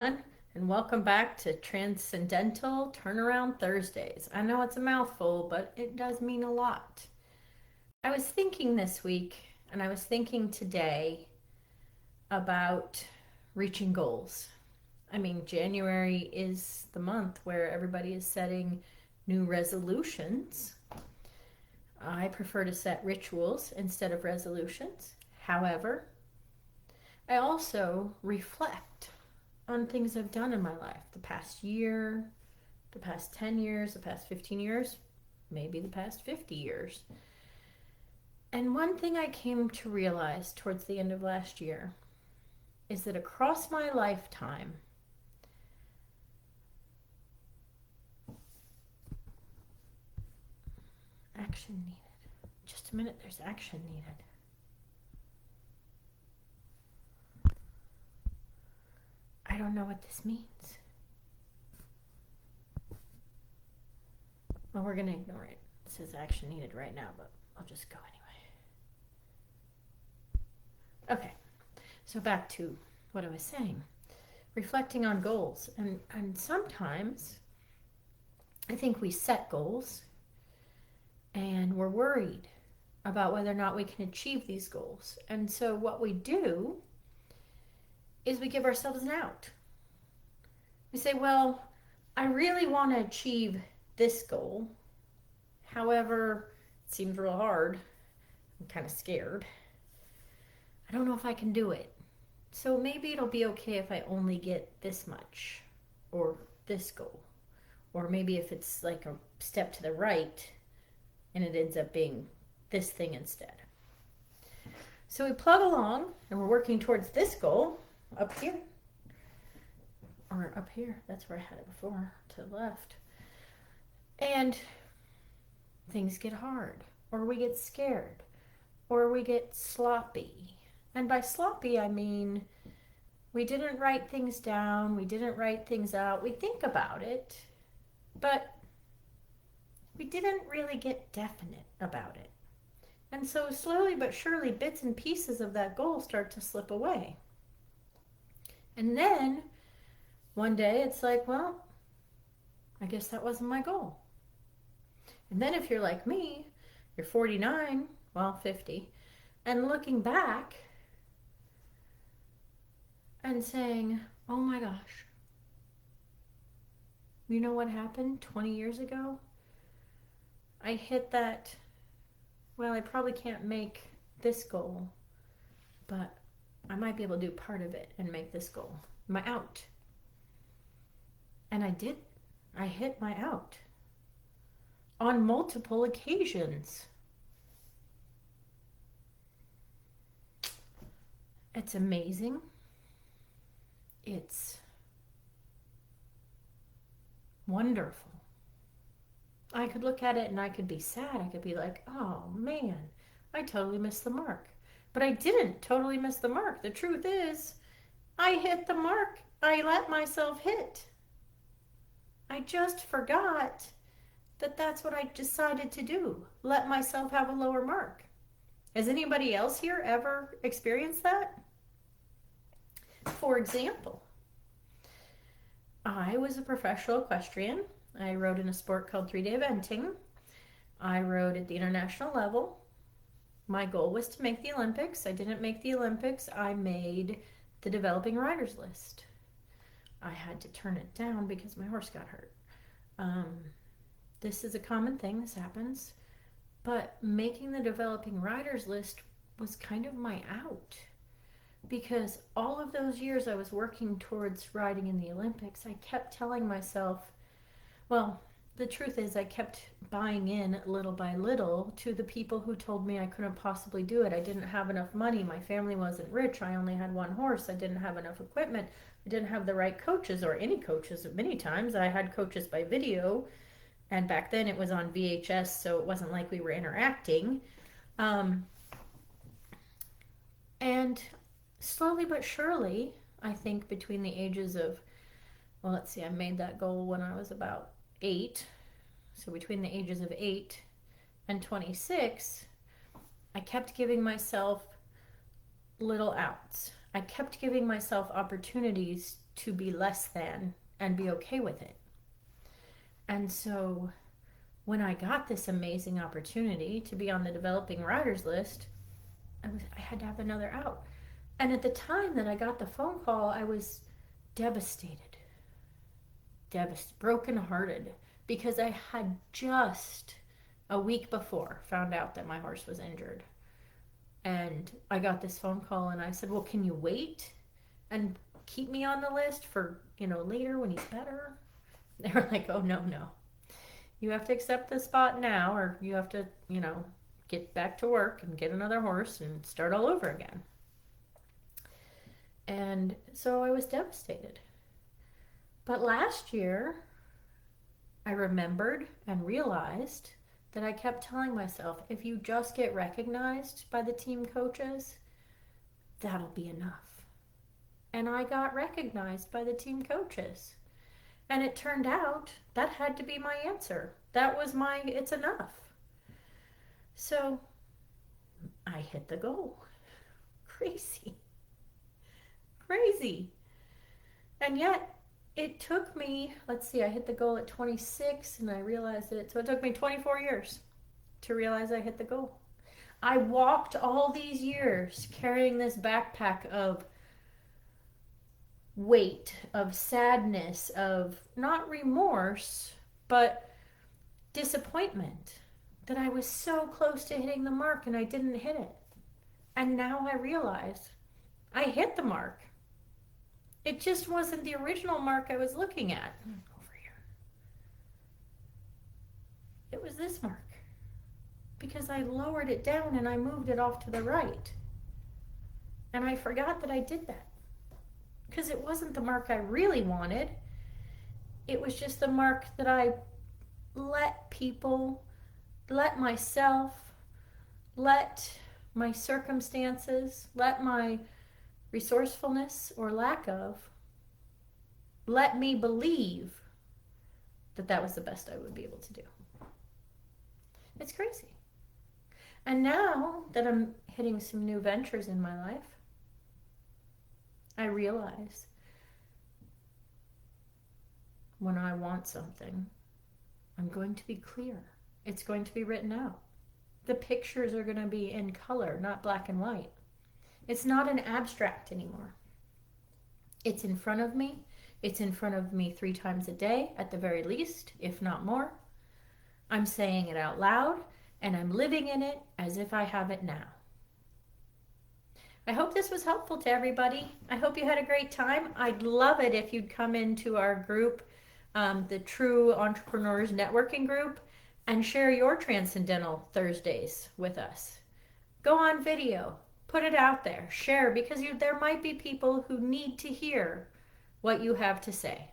And welcome back to Transcendental Turnaround Thursdays. I know it's a mouthful, but it does mean a lot. I was thinking this week, and I was thinking today about reaching goals. I mean, January is the month where everybody is setting new resolutions. I prefer to set rituals instead of resolutions. However, I also reflect on things I've done in my life the past year, the past 10 years, the past 15 years, maybe the past 50 years. And one thing I came to realize towards the end of last year is that across my lifetime, action needed. Just a minute, there's action needed. I don't know what this means. Well, we're going to ignore it. It says action needed right now, but I'll just go anyway. Okay, so back to what I was saying. Reflecting on goals. And sometimes I think we set goals and we're worried about whether or not we can achieve these goals. And so what we do is we give ourselves an out. We say, well, I really want to achieve this goal. However, it seems real hard. I'm kind of scared. I don't know if I can do it. So maybe it'll be okay if I only get this much or this goal. Or maybe if it's like a step to the right and it ends up being this thing instead. So we plug along and we're working towards this goal up here. Or up here, that's where I had it before, to the left. And things get hard, or we get scared, or we get sloppy. And by sloppy, I mean we didn't write things down, we didn't write things out, we think about it, but we didn't really get definite about it. And so slowly but surely, bits and pieces of that goal start to slip away. And then one day it's like, well, I guess that wasn't my goal. And then if you're like me, you're 49, well, 50, and looking back and saying, oh my gosh, you know what happened 20 years ago? I hit that, well, I probably can't make this goal, but I might be able to do part of it and make this goal my out. And I did. I hit my out on multiple occasions. It's amazing. It's wonderful. I could look at it and I could be sad. I could be like, oh man, I totally missed the mark. But I didn't totally miss the mark. The truth is, I hit the mark I let myself hit. I just forgot that that's what I decided to do. Let myself have a lower mark. Has anybody else here ever experienced that? For example, I was a professional equestrian. I rode in a sport called 3-day eventing. I rode at the international level. My goal was to make the Olympics. I didn't make the Olympics. I made the developing riders list. I had to turn it down because my horse got hurt. This is a common thing. This happens. But making the developing riders list was kind of my out. Because all of those years I was working towards riding in the Olympics, I kept telling myself, well, the truth is I kept buying in little by little to the people who told me I couldn't possibly do it. I didn't have enough money. My family wasn't rich. I only had one horse. I didn't have enough equipment. I didn't have the right coaches or any coaches. Many times I had coaches by video, and back then it was on VHS, so it wasn't like we were interacting. And slowly but surely, I think between the ages of, well, let's see, I made that goal when I was about 8. So between the ages of 8 and 26, I kept giving myself little outs. I kept giving myself opportunities to be less than and be okay with it. And so when I got this amazing opportunity to be on the developing writers list, I had to have another out. And at the time that I got the phone call, I was devastated, brokenhearted, because I had just a week before found out that my horse was injured. And I got this phone call and I said, well, can you wait and keep me on the list for, later when he's better? They were like, oh, no. You have to accept the spot now, or you have to, get back to work and get another horse and start all over again. And so I was devastated. But last year, I remembered and realized that I kept telling myself, if you just get recognized by the team coaches, that'll be enough. And I got recognized by the team coaches. And it turned out that had to be my answer. That was it's enough. So I hit the goal. Crazy. And yet it took me, I hit the goal at 26 and I realized it. So it took me 24 years to realize I hit the goal. I walked all these years carrying this backpack of weight, of sadness, of not remorse, but disappointment that I was so close to hitting the mark and I didn't hit it. And now I realize I hit the mark. It just wasn't the original mark I was looking at. Over here. It was this mark. Because I lowered it down and I moved it off to the right. And I forgot that I did that. Because it wasn't the mark I really wanted. It was just the mark that I let people, let myself, let my circumstances, let my resourcefulness or lack of, let me believe that that was the best I would be able to do. It's crazy. And now that I'm hitting some new ventures in my life, I realize when I want something, I'm going to be clear. It's going to be written out. The pictures are going to be in color, not black and white. It's not an abstract anymore. It's in front of me. It's in front of me 3 times a day, at the very least, if not more. I'm saying it out loud, and I'm living in it as if I have it now. I hope this was helpful to everybody. I hope you had a great time. I'd love it if you'd come into our group, the True Entrepreneurs Networking Group, and share your Transcendental Thursdays with us. Go on video. Put it out there. Share, because there might be people who need to hear what you have to say.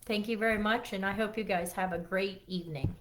Thank you very much, and I hope you guys have a great evening.